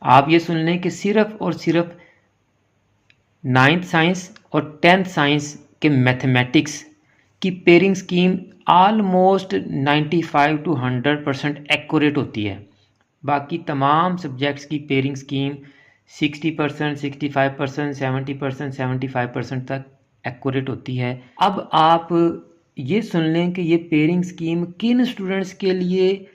आप ये सुन लें कि सिर्फ और सिर्फ 9th साइंस और 10th साइंस के मैथमेटिक्स की pairing scheme almost 95 to 100% accurate होती है। बाकी तमाम सब्जेक्ट्स की पेयरिंग स्कीम 60%, 65%, 70%, 75% तक एक्यूरेट होती है। अब आप ये सुन लें कि ये पेयरिंग स्कीम किन स्टूडेंट्स के लिए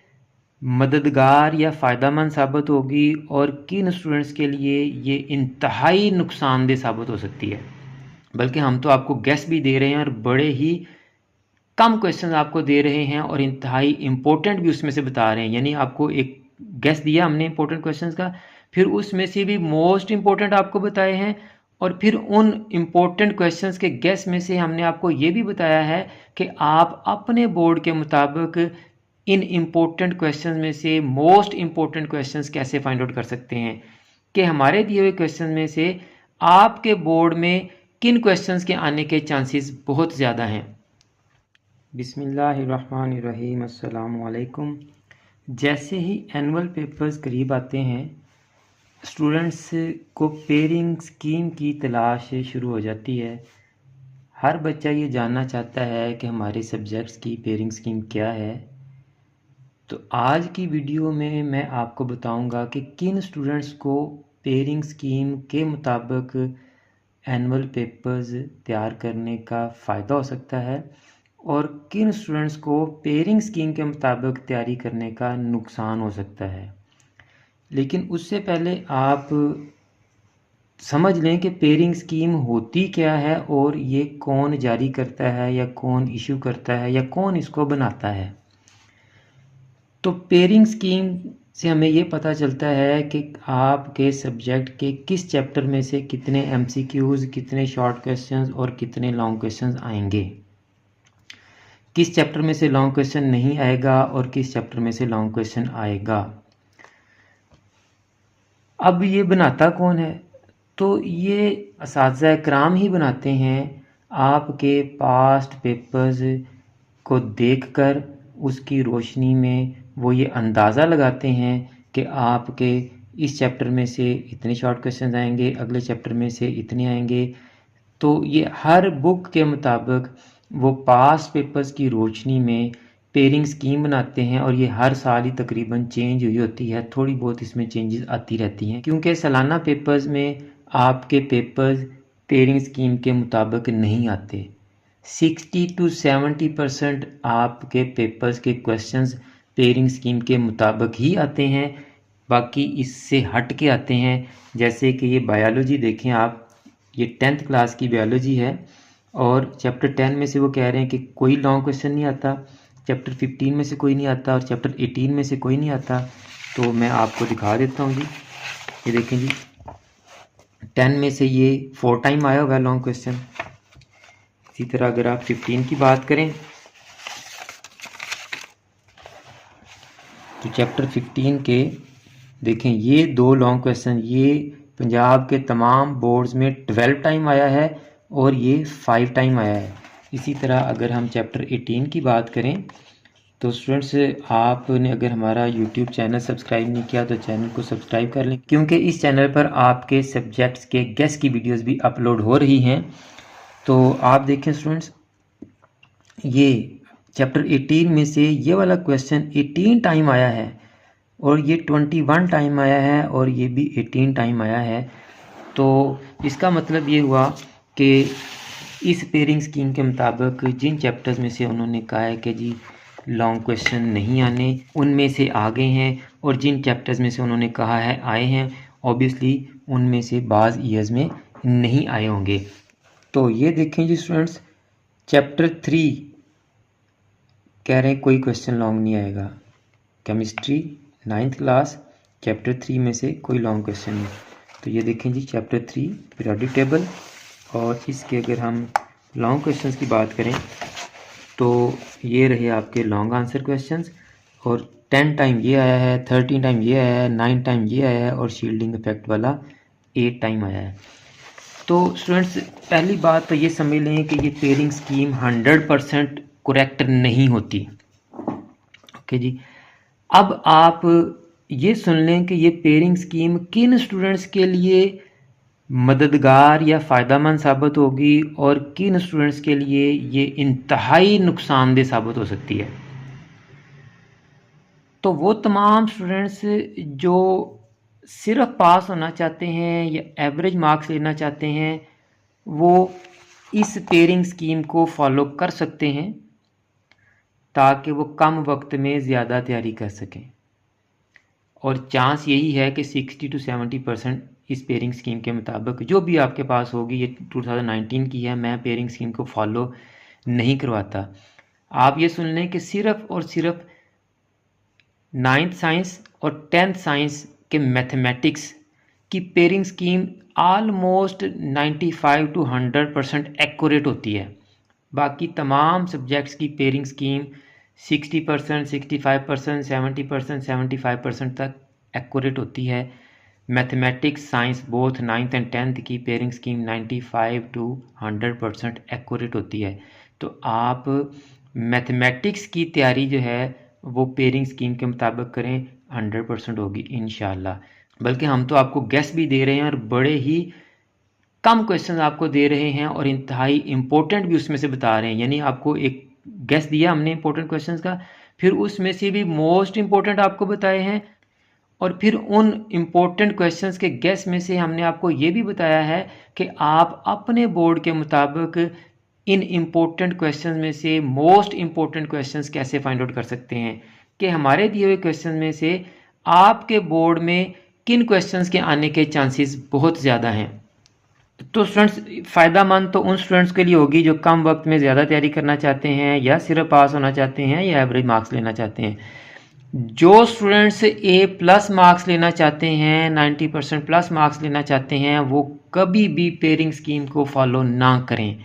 मददगार या फ़ायदेमंद साबित होगी और किन स्टूडेंट्स के लिए ये इंतहाई नुकसानदेह साबित हो सकती है। बल्कि हम तो आपको गेस भी दे रहे हैं और बड़े ही कम क्वेश्चन आपको दे रहे हैं और इंतहाई इम्पोर्टेंट भी उसमें से बता रहे हैं। यानी आपको एक गेस दिया हमने इम्पोर्टेंट क्वेश्चंस का, फिर उसमें से भी मोस्ट इम्पोर्टेंट आपको बताए हैं और फिर उन इम्पोर्टेंट क्वेश्चंस के गेस में से हमने आपको ये भी बताया है कि आप अपने बोर्ड के मुताबिक इन इम्पोर्टेंट क्वेश्चंस में से मोस्ट इम्पोर्टेंट क्वेश्चंस कैसे फाइंड आउट कर सकते हैं कि हमारे दिए हुए क्वेश्चन में से आपके बोर्ड में किन क्वेश्चंस के आने के चांसेस बहुत ज़्यादा हैं। बिस्मिल्लाहिर्रहमानिर्रहीम, अस्सलाम वालेकुम। जैसे ही एनुअल पेपर्स करीब आते हैं स्टूडेंट्स को पेयरिंग स्कीम की तलाश शुरू हो जाती है। हर बच्चा ये जानना चाहता है कि हमारे सब्जेक्ट्स की पेयरिंग स्कीम क्या है। तो आज की वीडियो में मैं आपको बताऊंगा कि किन स्टूडेंट्स को पेयरिंग स्कीम के मुताबिक एनुअल पेपर्स तैयार करने का फ़ायदा हो सकता है और किन स्टूडेंट्स को पेयरिंग स्कीम के मुताबिक तैयारी करने का नुकसान हो सकता है। लेकिन उससे पहले आप समझ लें कि पेयरिंग स्कीम होती क्या है और ये कौन जारी करता है या कौन इशू करता है या कौन इसको बनाता है। तो पेयरिंग स्कीम से हमें ये पता चलता है कि आपके सब्जेक्ट के किस चैप्टर में से कितने एमसीक्यूज़, कितने शॉर्ट क्वेश्चंस और कितने लॉन्ग क्वेश्चंस आएंगे, किस चैप्टर में से लॉन्ग क्वेश्चन नहीं आएगा और किस चैप्टर में से लॉन्ग क्वेश्चन आएगा। अब ये बनाता कौन है? तो ये असातिज़ा इकराम ही बनाते हैं। आपके पास्ट पेपर्स को देखकर उसकी रोशनी में वो ये अंदाज़ा लगाते हैं कि आपके इस चैप्टर में से इतने शॉर्ट क्वेश्चन आएंगे, अगले चैप्टर में से इतने आएंगे। तो ये हर बुक के मुताबिक वो पास्ट पेपर्स की रोशनी में पेयरिंग स्कीम बनाते हैं और ये हर साल ही तकरीबन चेंज हुई होती है। थोड़ी बहुत इसमें चेंजेस आती रहती हैं क्योंकि सालाना पेपर्स में आपके पेपर्स पेयरिंग स्कीम के मुताबिक नहीं आते। 60 to 70% आपके पेपर्स के क्वेश्चंस पेयरिंग स्कीम के मुताबिक ही आते हैं, बाकी इससे हट के आते हैं। जैसे कि ये बायोलॉजी देखें आप, ये 10th क्लास की बायोलॉजी है और चैप्टर 10 में से वो कह रहे हैं कि कोई लॉन्ग क्वेश्चन नहीं आता, चैप्टर 15 में से कोई नहीं आता और चैप्टर 18 में से कोई नहीं आता। तो मैं आपको दिखा देता हूँ जी, ये देखें जी, 10 में से ये 4 टाइम आया होगा लॉन्ग क्वेश्चन। इसी तरह अगर आप 15 की बात करें तो चैप्टर 15 के देखें ये 2 लॉन्ग क्वेश्चन, ये पंजाब के तमाम बोर्ड्स में 12 टाइम आया है और ये 5 टाइम आया है। इसी तरह अगर हम चैप्टर 18 की बात करें तो स्टूडेंट्स, आपने अगर हमारा यूट्यूब चैनल सब्सक्राइब नहीं किया तो चैनल को सब्सक्राइब कर लें क्योंकि इस चैनल पर आपके सब्जेक्ट्स के गेस की वीडियोस भी अपलोड हो रही हैं। तो आप देखें स्टूडेंट्स, ये चैप्टर 18 में से ये वाला क्वेश्चन 18 टाइम आया है और ये 21 टाइम आया है और ये भी 18 टाइम आया है। तो इसका मतलब ये हुआ कि इस पेयरिंग स्कीम के मुताबिक जिन चैप्टर्स में से उन्होंने कहा है कि जी लॉन्ग क्वेश्चन नहीं आने, उनमें से आ गए हैं और जिन चैप्टर्स में से उन्होंने कहा है आए हैं, ऑब्वियसली उनमें से बाज़ ईयर्स में नहीं आए होंगे। तो ये देखें जी स्टूडेंट्स, चैप्टर 3 कह रहे हैं कोई क्वेश्चन लॉन्ग नहीं आएगा। केमिस्ट्री 9th क्लास चैप्टर 3 में से कोई लॉन्ग क्वेश्चन नहीं। तो ये देखें जी चैप्टर 3 पीरियोडिक टेबल और इसके अगर हम लॉन्ग क्वेश्चंस की बात करें तो ये रहे आपके लॉन्ग आंसर क्वेश्चंस और 10 टाइम ये आया है, 13 टाइम ये आया है, 9 टाइम ये आया है और शील्डिंग इफेक्ट वाला 8 टाइम आया है। तो स्टूडेंट्स, पहली बात तो ये समझ लें कि ये पेयरिंग स्कीम 100% करेक्ट नहीं होती। ओके जी, अब आप ये सुन लें कि ये पेयरिंग स्कीम किन स्टूडेंट्स के लिए मददगार या फ़ायदेमंद साबित होगी और किन स्टूडेंट्स के लिए ये इंतहाई नुकसानदेह साबित हो सकती है। तो वो तमाम स्टूडेंट्स जो सिर्फ पास होना चाहते हैं या एवरेज मार्क्स लेना चाहते हैं, वो इस पेयरिंग स्कीम को फॉलो कर सकते हैं ताकि वो कम वक्त में ज़्यादा तैयारी कर सकें। और चांस यही है कि 60 to 70% इस पेयरिंग स्कीम के मुताबिक जो भी आपके पास होगी, ये 2019 की है, मैं पेयरिंग स्कीम को फॉलो नहीं करवाता। आप ये सुन लें कि सिर्फ और सिर्फ 9th साइंस और 10th साइंस के मैथमेटिक्स की pairing scheme almost 95 to 100% accurate होती है। बाकी तमाम सब्जेक्ट्स की पेयरिंग स्कीम 60%, 65%, 70%, 75% तक एक्यूरेट होती है। Mathematics, science both 9th and 10th की पेयरिंग स्कीम 95 to 100% एक्यूरेट होती है। तो आप मैथमेटिक्स की तैयारी जो है वो पेयरिंग स्कीम के मुताबिक करें, 100% होगी इंशाल्लाह। बल्कि हम तो आपको गेस भी दे रहे हैं और बड़े ही कम क्वेश्चन आपको दे रहे हैं और इंतहाई इम्पोर्टेंट भी उसमें से बता रहे हैं। यानी आपको एक गेस दिया हमने इंपॉर्टेंट क्वेश्चंस का, फिर उसमें से भी मोस्ट इंपॉर्टेंट आपको बताए हैं, और फिर उन इम्पोर्टेंट क्वेश्चंस के गेस में से हमने आपको ये भी बताया है कि आप अपने बोर्ड के मुताबिक इन इम्पोर्टेंट क्वेश्चंस में से मोस्ट इम्पोर्टेंट क्वेश्चंस कैसे फाइंड आउट कर सकते हैं कि हमारे दिए हुए क्वेश्चन में से आपके बोर्ड में किन क्वेश्चंस के आने के चांसेस बहुत ज़्यादा हैं। तो स्टूडेंट्स, फ़ायदेमंद तो उन स्टूडेंट्स के लिए होगी जो कम वक्त में ज़्यादा तैयारी करना चाहते हैं या सिर्फ पास होना चाहते हैं या एवरेज मार्क्स लेना चाहते हैं। जो स्टूडेंट्स A+ मार्क्स लेना चाहते हैं, 90% प्लस मार्क्स लेना चाहते हैं, वो कभी भी पेयरिंग स्कीम को फॉलो ना करें।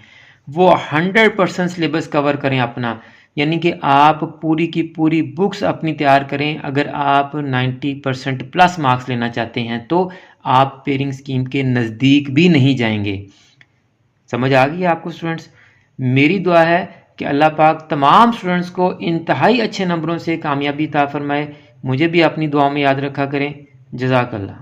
वो 100% सिलेबस कवर करें अपना, यानी कि आप पूरी की पूरी बुक्स अपनी तैयार करें। अगर आप 90% प्लस मार्क्स लेना चाहते हैं तो आप पेयरिंग स्कीम के नज़दीक भी नहीं जाएंगे। समझ आ गई आपको स्टूडेंट्स? मेरी दुआ है कि अल्लाह पाक तमाम स्टूडेंट्स को इंतहाई अच्छे नंबरों से कामयाबी अता फरमाए। मुझे भी अपनी दुआ में याद रखा करें। जज़ाकल्लाह।